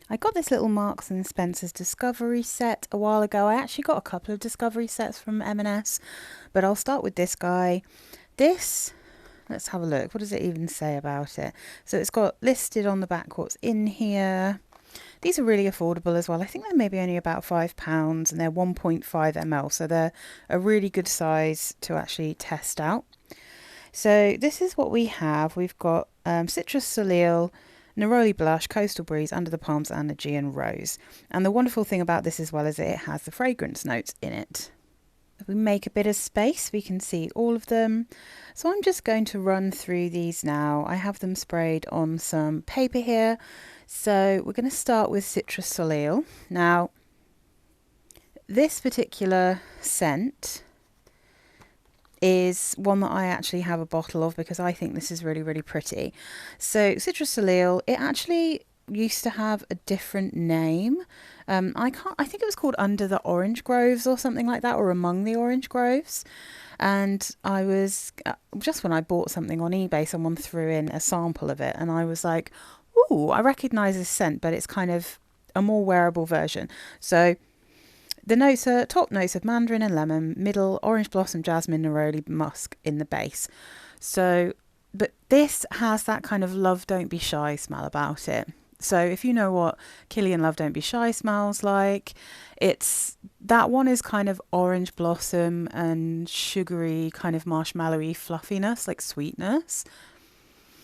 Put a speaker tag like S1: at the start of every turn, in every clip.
S1: I got this little Marks and Spencer's Discovery set a while ago. I actually got a couple of Discovery sets from M&S, but I'll start with this guy. This, let's have a look. What does it even say about it? So it's got listed on the back what's in here. These are really affordable as well. I think they're maybe only about £5 and they're 1.5 ml, so they're a really good size to actually test out. So this is what we have. We've got Citrus Soleil, Neroli Blush, Coastal Breeze, Under the Palms and Aegean Rose. And the wonderful thing about this as well is that it has the fragrance notes in it. If we make a bit of space, we can see all of them. So I'm just going to run through these now. I have them sprayed on some paper here. So we're going to start with Citrus Soleil. Now, this particular scent is one that I actually have a bottle of because I think this is really, really pretty. So Citrus Soleil, it actually used to have a different name. I think it was called Under the Orange Groves or something like that, or Among the Orange Groves. And I was, just when I bought something on eBay, someone threw in a sample of it and I was like, ooh, I recognise this scent, but it's kind of a more wearable version. So the notes are top notes of mandarin and lemon, middle orange blossom, jasmine, neroli, musk in the base. So, but this has that kind of Love Don't Be Shy smell about it. So if you know what Killian Love Don't Be Shy smells like, it's that one is kind of orange blossom and sugary kind of marshmallowy fluffiness, like sweetness.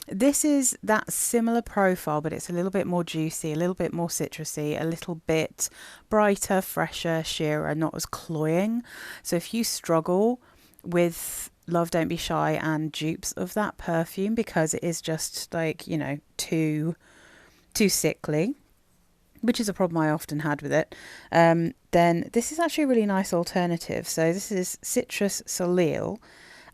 S1: This is that similar profile, but it's a little bit more juicy, a little bit more citrusy, a little bit brighter, fresher, sheerer, not as cloying. So if you struggle with Love Don't Be Shy and dupes of that perfume because it is just like, you know, too sickly, which is a problem I often had with it, then this is actually a really nice alternative. So this is Citrus Soleil.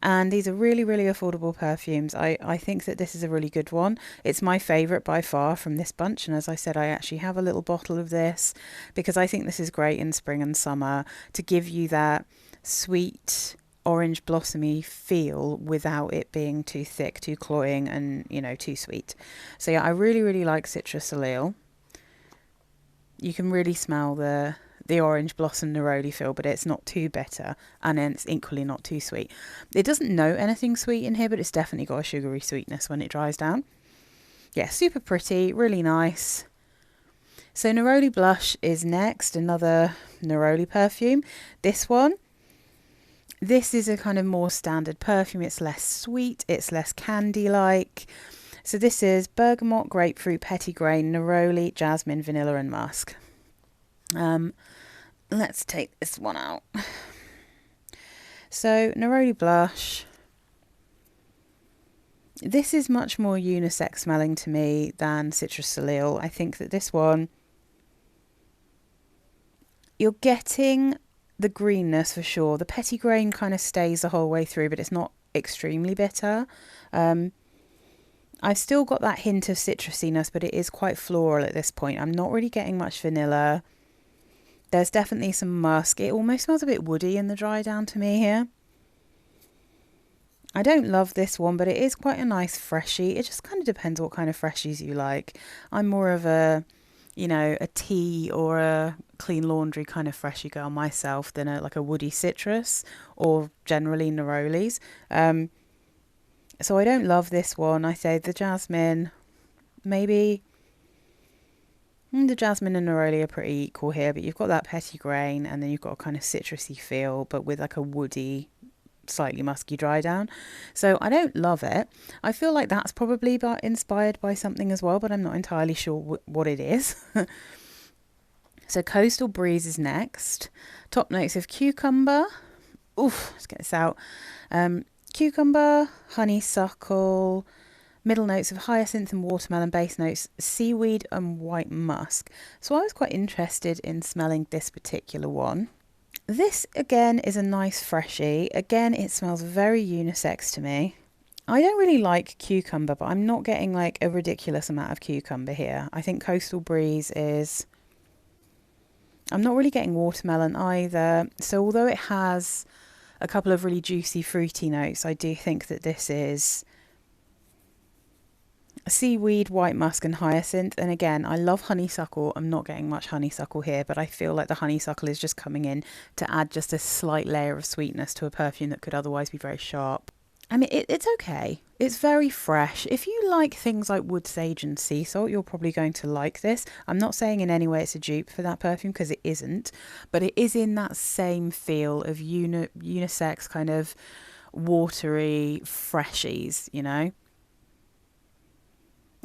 S1: And these are really, really affordable perfumes. I think that this is a really good one. It's my favourite by far from this bunch. And as I said, I actually have a little bottle of this because I think this is great in spring and summer to give you that sweet orange blossomy feel without it being too thick, too cloying and, you know, too sweet. So yeah, I really, really like Citrus Soleil. You can really smell the orange blossom neroli feel, but it's not too bitter, and then it's equally not too sweet. It doesn't note anything sweet in here, but it's definitely got a sugary sweetness when it dries down. Yeah, super pretty, really nice. So Neroli Blush is next, another neroli perfume. This is a kind of more standard perfume. It's less sweet, it's less candy-like. So this is bergamot, grapefruit, petitgrain, neroli, jasmine, vanilla and musk. Let's take this one out. So Neroli Blush. This is much more unisex smelling to me than Citrus Soleil. I think that this one, you're getting the greenness for sure. The petitgrain kind of stays the whole way through, but it's not extremely bitter. I've still got that hint of citrusiness, but it is quite floral at this point. I'm not really getting much vanilla. There's definitely some musk. It almost smells a bit woody in the dry down to me here. I don't love this one, but it is quite a nice freshie. It just kind of depends what kind of freshies you like. I'm more of a, you know, a tea or a clean laundry kind of freshie girl myself than like a woody citrus or generally nerolis. So I don't love this one. I say the jasmine, maybe. The jasmine and neroli are pretty equal here, but you've got that petitgrain and then you've got a kind of citrusy feel, but with like a woody, slightly musky dry down. So I don't love it. I feel like that's probably inspired by something as well, but I'm not entirely sure what it is. So Coastal Breeze is next. Top notes of cucumber. Oof, let's get this out. Cucumber, honeysuckle, middle notes of hyacinth and watermelon, base notes seaweed and white musk. So I was quite interested in smelling this particular one. This again is a nice freshie. Again, it smells very unisex to me. I don't really like cucumber, but I'm not getting like a ridiculous amount of cucumber here. I think Coastal Breeze is... I'm not really getting watermelon either. So although it has a couple of really juicy fruity notes, I do think that this is seaweed, white musk and hyacinth. And again, I love honeysuckle. I'm not getting much honeysuckle here, but I feel like the honeysuckle is just coming in to add just a slight layer of sweetness to a perfume that could otherwise be very sharp. I mean, it's okay. It's very fresh. If you like things like wood sage and sea salt, you're probably going to like this. I'm not saying in any way it's a dupe for that perfume because it isn't, but it is in that same feel of unisex kind of watery freshies, you know?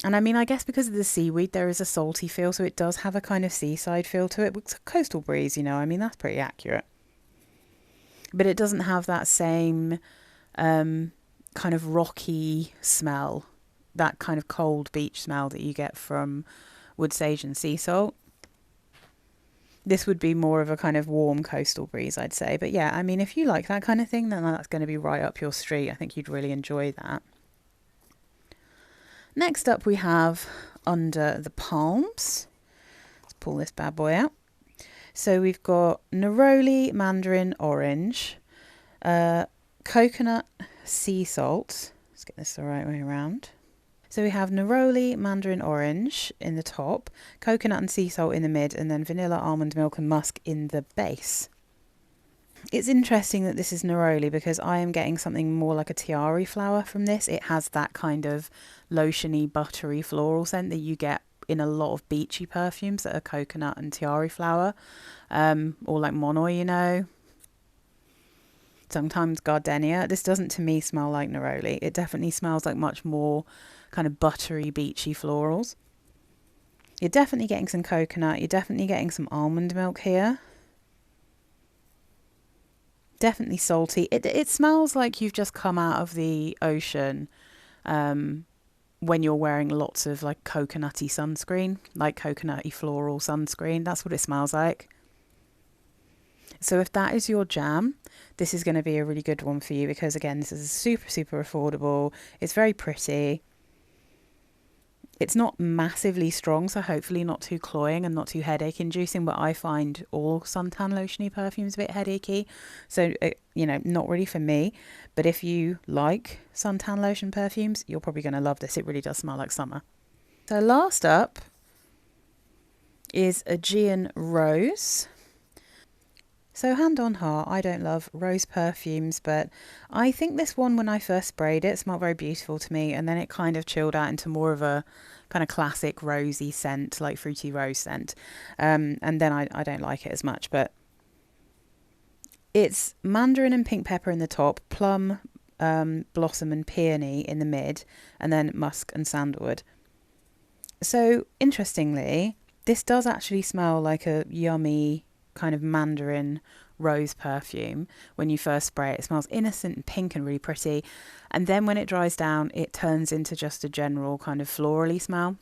S1: And I mean, I guess because of the seaweed, there is a salty feel, so it does have a kind of seaside feel to it. It's a coastal breeze, you know, I mean, that's pretty accurate. But it doesn't have that same kind of rocky smell, that kind of cold beach smell that you get from wood sage and sea salt. This would be more of a kind of warm coastal breeze, I'd say. But yeah, I mean, if you like that kind of thing, then that's going to be right up your street. I think you'd really enjoy that. Next up, we have Under the Palms. Let's pull this bad boy out. So we've got neroli, mandarin, orange, coconut, sea salt. Let's get this the right way around. So we have neroli, mandarin, orange in the top, coconut and sea salt in the mid, and then vanilla, almond milk and musk in the base. It's interesting that this is neroli because I am getting something more like a tiare flower from this. It has that kind of lotiony, buttery floral scent that you get in a lot of beachy perfumes that are coconut and tiare flower, or like Monoi, you know. Sometimes gardenia. This doesn't to me smell like neroli. It definitely smells like much more kind of buttery, beachy florals. You're definitely getting some coconut. You're definitely getting some almond milk here. Definitely salty. It smells like you've just come out of the ocean when you're wearing lots of like coconutty sunscreen, like coconutty floral sunscreen. That's what it smells like. So if that is your jam, this is going to be a really good one for you because again, this is super, super affordable. It's very pretty. It's not massively strong, so hopefully not too cloying and not too headache inducing, but I find all suntan lotiony perfumes a bit headachy. So, you know, not really for me. But if you like suntan lotion perfumes, you're probably going to love this. It really does smell like summer. So last up is Aegean Rose. So hand on heart, I don't love rose perfumes, but I think this one, when I first sprayed it, smelled very beautiful to me, and then it kind of chilled out into more of a kind of classic rosy scent, like fruity rose scent. And then I don't like it as much, but it's mandarin and pink pepper in the top, plum, blossom and peony in the mid, and then musk and sandalwood. So interestingly, this does actually smell like a yummy kind of mandarin rose perfume. When you first spray it, it smells innocent and pink and really pretty, and then when it dries down it turns into just a general kind of florally smell.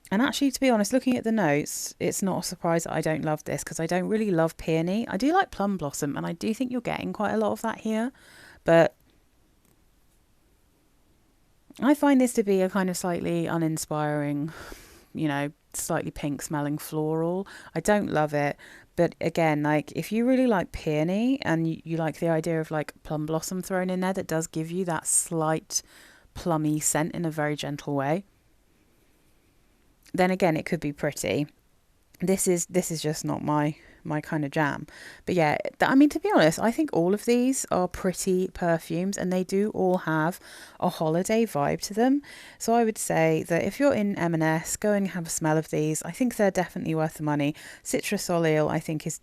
S1: And actually, to be honest, looking at the notes, it's not a surprise that I don't love this because I don't really love peony. I do like plum blossom, and I do think you're getting quite a lot of that here, but I find this to be a kind of slightly uninspiring, you know, slightly pink smelling floral. I don't love it, but again, like if you really like peony and you like the idea of like plum blossom thrown in there, that does give you that slight plummy scent in a very gentle way, then again it could be pretty. This is just not my kind of jam. But yeah, I mean, to be honest, I think all of these are pretty perfumes and they do all have a holiday vibe to them. So I would say that if you're in M&S, go and have a smell of these. I think they're definitely worth the money. Citrus Soleil, I think, is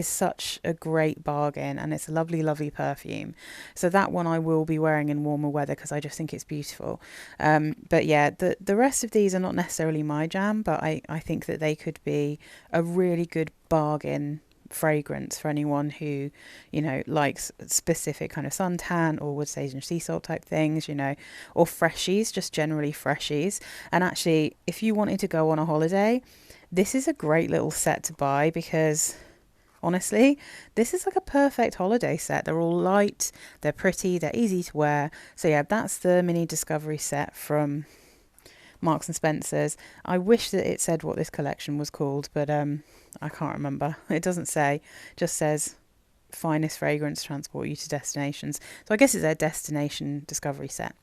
S1: such a great bargain, and it's a lovely, lovely perfume. So that one I will be wearing in warmer weather because I just think it's beautiful. But yeah, the rest of these are not necessarily my jam, but I think that they could be a really good bargain fragrance for anyone who, you know, likes specific kind of suntan or wood sage and sea salt type things, you know, or freshies, just generally freshies. And actually, if you wanted to go on a holiday, this is a great little set to buy because honestly, this is like a perfect holiday set. They're all light, they're pretty, they're easy to wear. So yeah, that's the mini discovery set from Marks and Spencer's. I wish that it said what this collection was called, but I can't remember. It doesn't say, it just says finest fragrance transport you to destinations. So I guess it's their destination discovery set.